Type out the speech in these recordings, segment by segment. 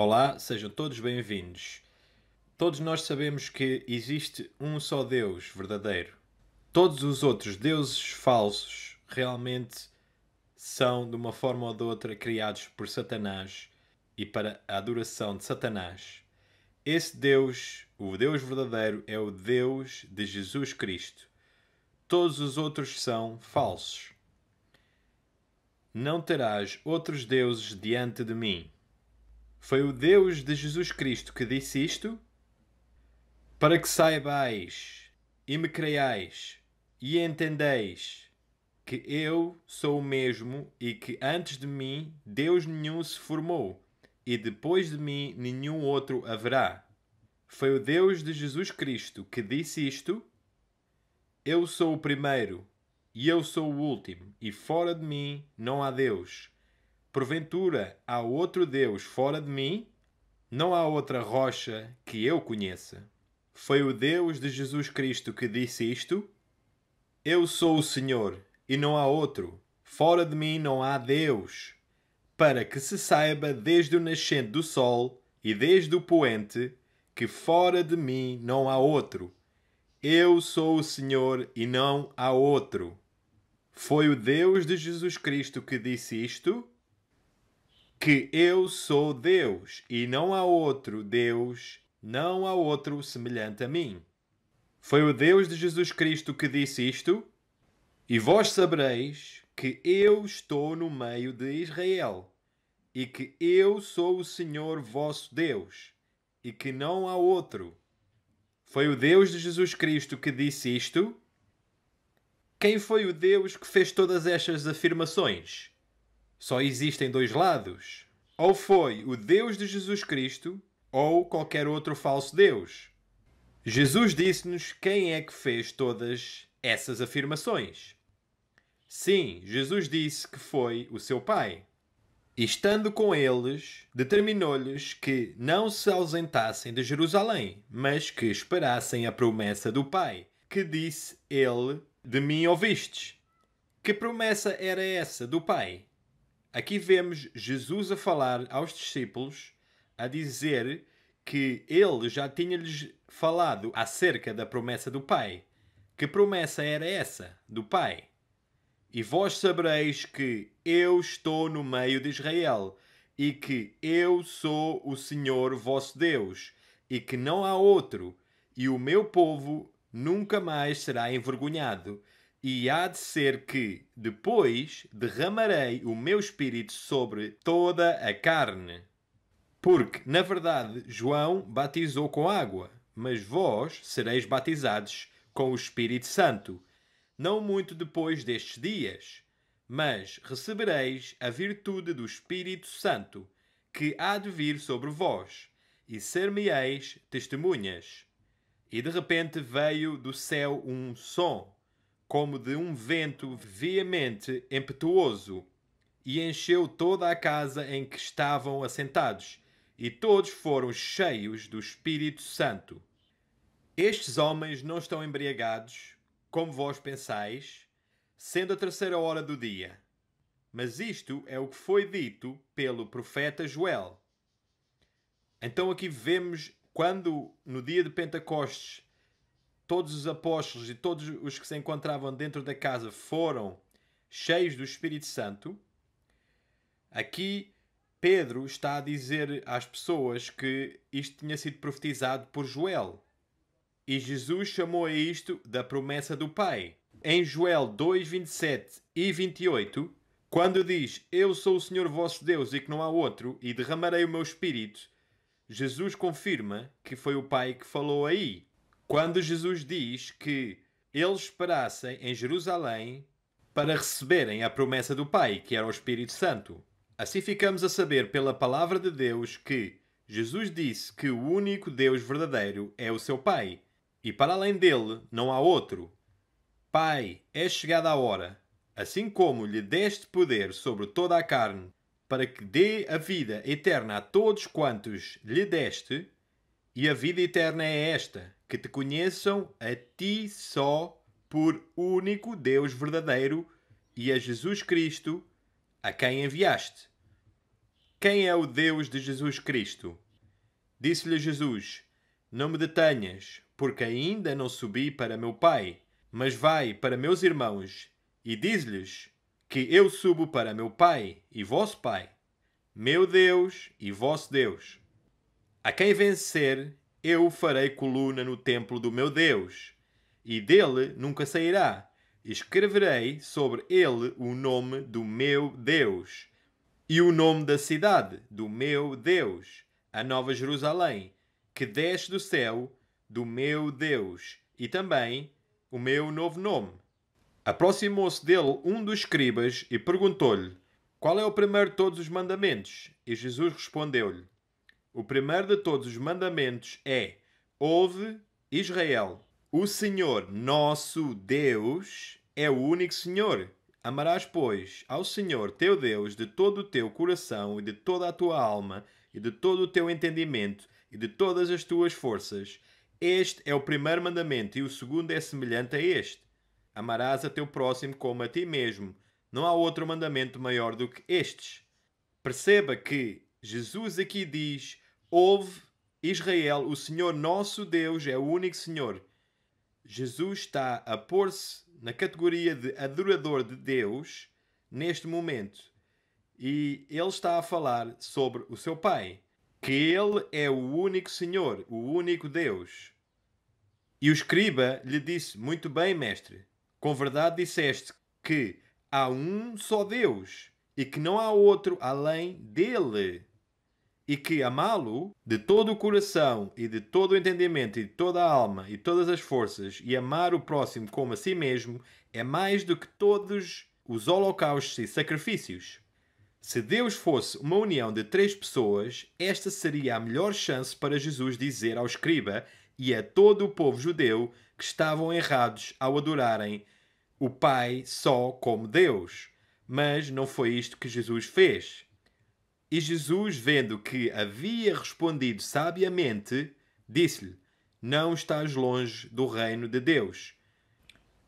Olá, sejam todos bem-vindos. Todos nós sabemos que existe um só Deus verdadeiro. Todos os outros deuses falsos realmente são, de uma forma ou de outra, criados por Satanás e para a adoração de Satanás. Esse Deus, o Deus verdadeiro, é o Deus de Jesus Cristo. Todos os outros são falsos. Não terás outros deuses diante de mim. Foi o Deus de Jesus Cristo que disse isto, para que saibais e me creiais e entendeis que eu sou o mesmo e que antes de mim Deus nenhum se formou e depois de mim nenhum outro haverá. Foi o Deus de Jesus Cristo que disse isto. Eu sou o primeiro e eu sou o último, e fora de mim não há Deus. Porventura há outro Deus fora de mim? Não há outra rocha que eu conheça. Foi o Deus de Jesus Cristo que disse isto. Eu sou o Senhor e não há outro. Fora de mim não há Deus. Para que se saiba desde o nascente do sol e desde o poente que fora de mim não há outro. Eu sou o Senhor e não há outro. Foi o Deus de Jesus Cristo que disse isto. Que eu sou Deus e não há outro Deus, não há outro semelhante a mim. Foi o Deus de Jesus Cristo que disse isto. E vós sabereis que eu estou no meio de Israel e que eu sou o Senhor vosso Deus e que não há outro. Foi o Deus de Jesus Cristo que disse isto. Quem foi o Deus que fez todas estas afirmações? Só existem dois lados. Ou foi o Deus de Jesus Cristo, ou qualquer outro falso Deus. Jesus disse-nos quem é que fez todas essas afirmações. Sim, Jesus disse que foi o seu Pai. E estando com eles, determinou-lhes que não se ausentassem de Jerusalém, mas que esperassem a promessa do Pai, que disse ele, de mim ouvistes. Que promessa era essa do Pai? Aqui vemos Jesus a falar aos discípulos, a dizer que ele já tinha-lhes falado acerca da promessa do Pai. Que promessa era essa do Pai? E vós sabereis que eu estou no meio de Israel, e que eu sou o Senhor vosso Deus, e que não há outro, e o meu povo nunca mais será envergonhado. E há de ser que, depois, derramarei o meu espírito sobre toda a carne. Porque, na verdade, João batizou com água, mas vós sereis batizados com o Espírito Santo, não muito depois destes dias. Mas recebereis a virtude do Espírito Santo, que há de vir sobre vós, e ser-me-eis testemunhas. E de repente veio do céu um som, como de um vento veemente impetuoso, e encheu toda a casa em que estavam assentados, e todos foram cheios do Espírito Santo. Estes homens não estão embriagados, como vós pensais, sendo a terceira hora do dia. Mas isto é o que foi dito pelo profeta Joel. Então aqui vemos quando, no dia de Pentecostes, todos os apóstolos e todos os que se encontravam dentro da casa foram cheios do Espírito Santo. Aqui Pedro está a dizer às pessoas que isto tinha sido profetizado por Joel. E Jesus chamou a isto da promessa do Pai. Em Joel 2, 27 e 28, quando diz eu sou o Senhor vosso Deus e que não há outro, e derramarei o meu Espírito, Jesus confirma que foi o Pai que falou aí. Quando Jesus diz que eles esperassem em Jerusalém para receberem a promessa do Pai, que era o Espírito Santo. Assim ficamos a saber pela palavra de Deus que Jesus disse que o único Deus verdadeiro é o seu Pai, e para além dele não há outro. Pai, é chegada a hora, assim como lhe deste poder sobre toda a carne, para que dê a vida eterna a todos quantos lhe deste, e a vida eterna é esta, que te conheçam a ti só por único Deus verdadeiro e a Jesus Cristo, a quem enviaste. quem é o Deus de Jesus Cristo? Disse-lhe Jesus: Não me detenhas, porque ainda não subi para meu Pai, mas vai para meus irmãos e diz-lhes que eu subo para meu Pai e vosso Pai, meu Deus e vosso Deus. A quem vencer, eu farei coluna no templo do meu Deus, e dele nunca sairá. Escreverei sobre ele o nome do meu Deus e o nome da cidade do meu Deus, a Nova Jerusalém, que desce do céu do meu Deus, e também o meu novo nome. Aproximou-se dele um dos escribas e perguntou-lhe: Qual é o primeiro de todos os mandamentos? E Jesus respondeu-lhe: O primeiro de todos os mandamentos é: Ouve, Israel, o Senhor nosso Deus é o único Senhor. Amarás, pois, ao Senhor teu Deus de todo o teu coração e de toda a tua alma e de todo o teu entendimento e de todas as tuas forças. Este é o primeiro mandamento, e o segundo é semelhante a este: Amarás a teu próximo como a ti mesmo. Não há outro mandamento maior do que estes. Perceba que Jesus aqui diz: Ouve, Israel, o Senhor nosso Deus é o único Senhor. Jesus está a pôr-se na categoria de adorador de Deus neste momento. E ele está a falar sobre o seu Pai, que ele é o único Senhor, o único Deus. E o escriba lhe disse: Muito bem, mestre, com verdade disseste que há um só Deus e que não há outro além dele. E que amá-lo de todo o coração e de todo o entendimento e de toda a alma e todas as forças e amar o próximo como a si mesmo é mais do que todos os holocaustos e sacrifícios. Se Deus fosse uma união de 3 pessoas, esta seria a melhor chance para Jesus dizer ao escriba e a todo o povo judeu que estavam errados ao adorarem o Pai só como Deus. Mas não foi isto que Jesus fez. E Jesus, vendo que havia respondido sabiamente, disse-lhe: Não estás longe do reino de Deus.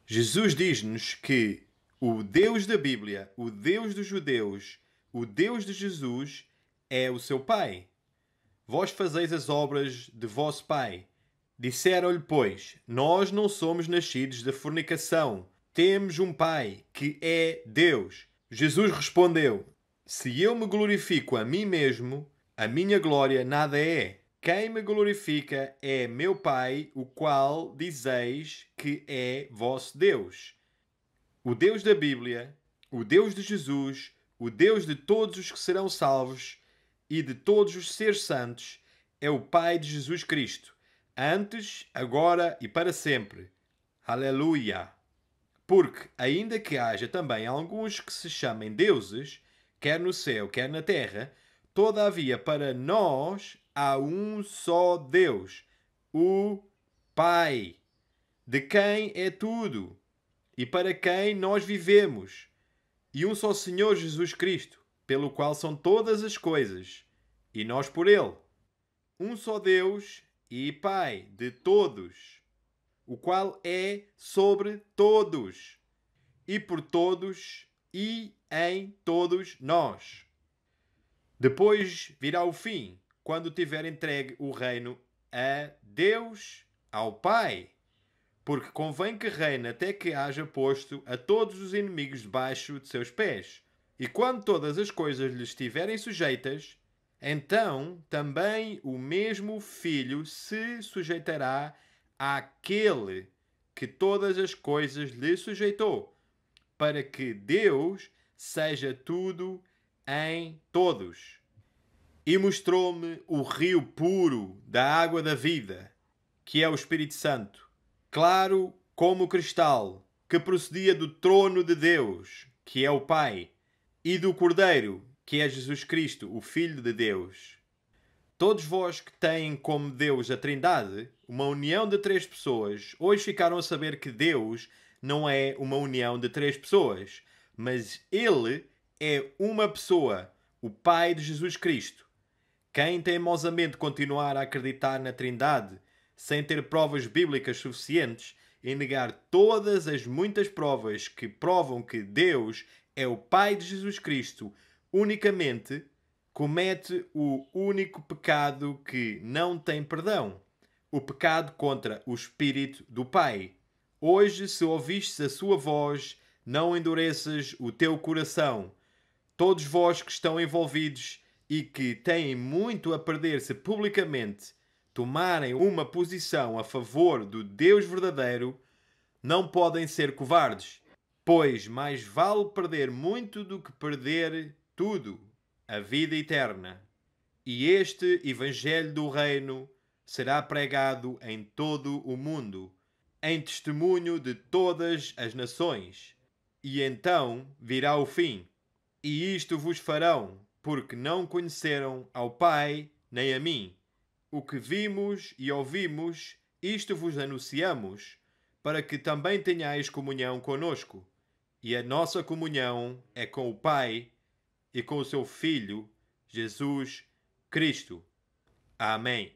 Jesus diz-nos que o Deus da Bíblia, o Deus dos judeus, o Deus de Jesus, é o seu Pai. Vós fazeis as obras de vosso Pai. Disseram-lhe, pois: Nós não somos nascidos da fornicação. Temos um Pai, que é Deus. Jesus respondeu: Se eu me glorifico a mim mesmo, a minha glória nada é. Quem me glorifica é meu Pai, o qual dizeis que é vosso Deus. O Deus da Bíblia, o Deus de Jesus, o Deus de todos os que serão salvos e de todos os seres santos, é o Pai de Jesus Cristo, antes, agora e para sempre. Aleluia! Porque, ainda que haja também alguns que se chamem deuses, quer no céu, quer na terra, todavia para nós há um só Deus, o Pai, de quem é tudo e para quem nós vivemos, e um só Senhor Jesus Cristo, pelo qual são todas as coisas, e nós por ele. Um só Deus e Pai de todos, o qual é sobre todos, e por todos, e em todos nós. Depois virá o fim, quando tiver entregue o reino a Deus, ao Pai, porque convém que reine até que haja posto a todos os inimigos debaixo de seus pés. E quando todas as coisas lhe estiverem sujeitas, então também o mesmo Filho se sujeitará àquele que todas as coisas lhe sujeitou, para que Deus seja tudo em todos. E mostrou-me o rio puro da água da vida, que é o Espírito Santo, claro como cristal, que procedia do trono de Deus, que é o Pai, e do Cordeiro, que é Jesus Cristo, o Filho de Deus. Todos vós que têm como Deus a Trindade, uma união de 3 pessoas, hoje ficaram a saber que Deus não é uma união de 3 pessoas, mas Ele é uma pessoa, o Pai de Jesus Cristo. Quem teimosamente continuar a acreditar na Trindade, sem ter provas bíblicas suficientes, e negar todas as muitas provas que provam que Deus é o Pai de Jesus Cristo unicamente, comete o único pecado que não tem perdão: o pecado contra o Espírito do Pai. Hoje, se ouvistes a sua voz, não endureças o teu coração. Todos vós que estão envolvidos e que têm muito a perder se publicamente tomarem uma posição a favor do Deus verdadeiro, não podem ser covardes, pois mais vale perder muito do que perder tudo, a vida eterna. E este Evangelho do Reino será pregado em todo o mundo, em testemunho de todas as nações. E então virá o fim. E isto vos farão, porque não conheceram ao Pai nem a mim. O que vimos e ouvimos, isto vos anunciamos, para que também tenhais comunhão conosco. E a nossa comunhão é com o Pai e com o seu Filho, Jesus Cristo. Amém.